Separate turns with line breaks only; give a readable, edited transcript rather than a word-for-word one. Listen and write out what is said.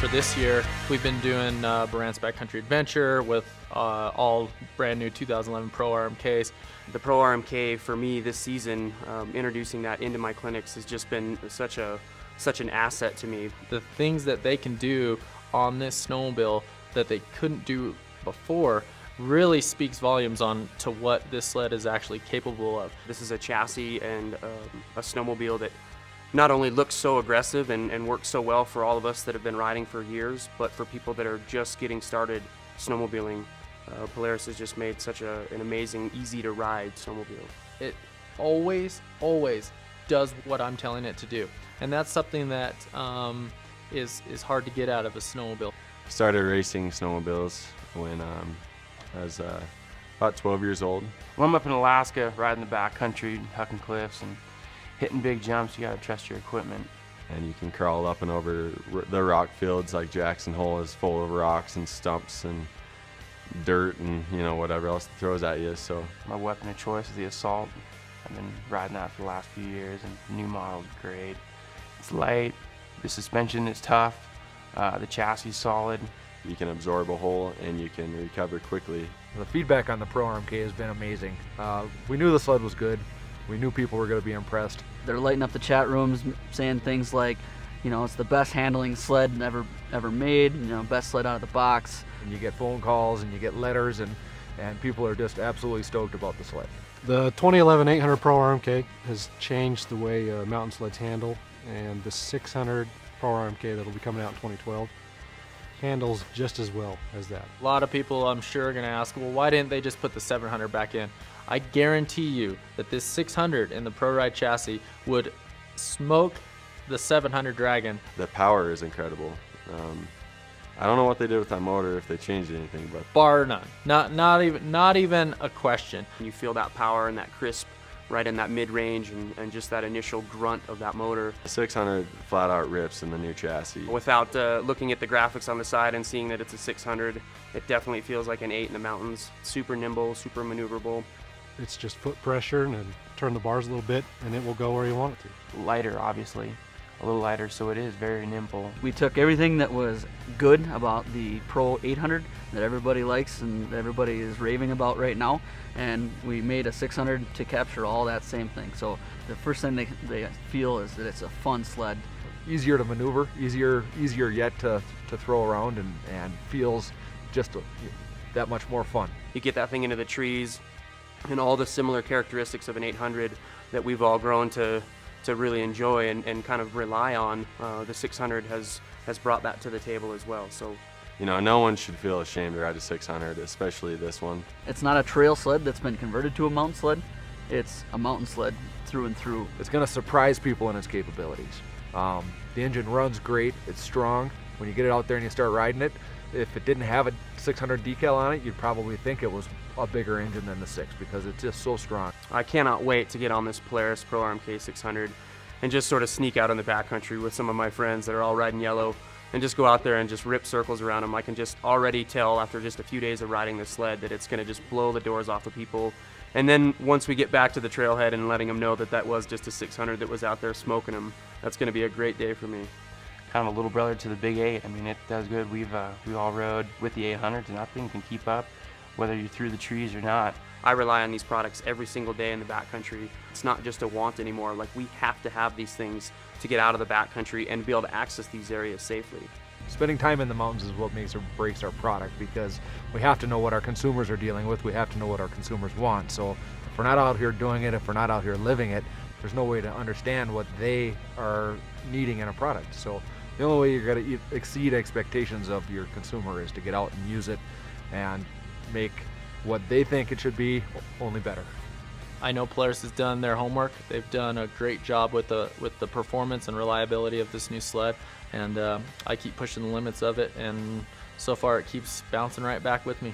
for this year, we've been doing Barant's Backcountry Adventure with all brand new 2011 Pro RMKs.
The Pro RMK for me this season, introducing that into my clinics has just been such an asset to me.
The things that they can do on this snowmobile that they couldn't do before really speaks volumes on to what this sled is actually capable of.
This is a chassis and a snowmobile that not only looks so aggressive and works so well for all of us that have been riding for years, but for people that are just getting started snowmobiling. Polaris has just made such an amazing, easy to ride snowmobile.
It always does what I'm telling it to do. And that's something that is hard to get out of a snowmobile.
Started racing snowmobiles when I was about 12 years old.
When I'm up in Alaska, riding the backcountry, hucking cliffs and hitting big jumps, you gotta trust your equipment.
And you can crawl up and over the rock fields, like Jackson Hole is full of rocks and stumps and dirt and whatever else it throws at you. So
my weapon of choice is the Assault. I've been riding that for the last few years, and the new model's great. It's light, the suspension is tough, the chassis is solid.
You can absorb a hole and you can recover quickly.
The feedback on the Pro RMK has been amazing. We knew the sled was good. We knew people were going to be impressed.
They're lighting up the chat rooms, saying things like, it's the best handling sled ever made, best sled out of the box.
And you get phone calls and you get letters, and people are just absolutely stoked about the sled.
The 2011 800 Pro RMK has changed the way mountain sleds handle, and the 600 Pro RMK that will be coming out in 2012 handles just as well as that.
A lot of people, I'm sure, are going to ask, well, why didn't they just put the 700 back in? I guarantee you that this 600 in the Pro Ride chassis would smoke the 700 Dragon.
The power is incredible. I don't know what they did with that motor, if they changed anything, but
bar none. Not even a question.
You feel that power and that crisp right in that mid-range and just that initial grunt of that motor.
the 600 flat out rips in the new chassis.
Without looking at the graphics on the side and seeing that it's a 600, it definitely feels like an 8 in the mountains. Super nimble, super maneuverable.
It's just foot pressure and turn the bars a little bit and it will go where you want it to.
Lighter, obviously. A little lighter, so it is very nimble.
We took everything that was good about the Pro 800 that everybody likes and that everybody is raving about right now, and we made a 600 to capture all that same thing. So the first thing they feel is that it's a fun sled.
Easier to maneuver, easier yet to throw around, and feels just that much more fun.
You get that thing into the trees and all the similar characteristics of an 800 that we've all grown to really enjoy and kind of rely on. The 600 has brought that to the table as well. So,
no one should feel ashamed to ride a 600, especially this one.
It's not a trail sled that's been converted to a mountain sled. It's a mountain sled through and through.
It's going to surprise people in its capabilities. The engine runs great, it's strong. When you get it out there and you start riding it, if it didn't have a 600 decal on it, you'd probably think it was a bigger engine than the 6 because it's just so strong.
I cannot wait to get on this Polaris Pro RMK 600 and just sort of sneak out in the backcountry with some of my friends that are all riding yellow and just go out there and just rip circles around them. I can just already tell after just a few days of riding this sled that it's going to just blow the doors off of people. And then once we get back to the trailhead and letting them know that that was just a 600 that was out there smoking them, that's going to be a great day for me.
Kind of a little brother to the Big 8. I mean, it does good. We all rode with the 800s, and that thing can keep up whether you're through the trees or not.
I rely on these products every single day in the backcountry. It's not just a want anymore. Like, we have to have these things to get out of the backcountry and be able to access these areas safely.
Spending time in the mountains is what makes or breaks our product, because we have to know what our consumers are dealing with. We have to know what our consumers want. So if we're not out here doing it, if we're not out here living it, there's no way to understand what they are needing in a product. So the only way you're going to exceed expectations of your consumer is to get out and use it and make what they think it should be only better.
I know Polaris has done their homework. They've done a great job with the performance and reliability of this new sled, and I keep pushing the limits of it, and so far it keeps bouncing right back with me.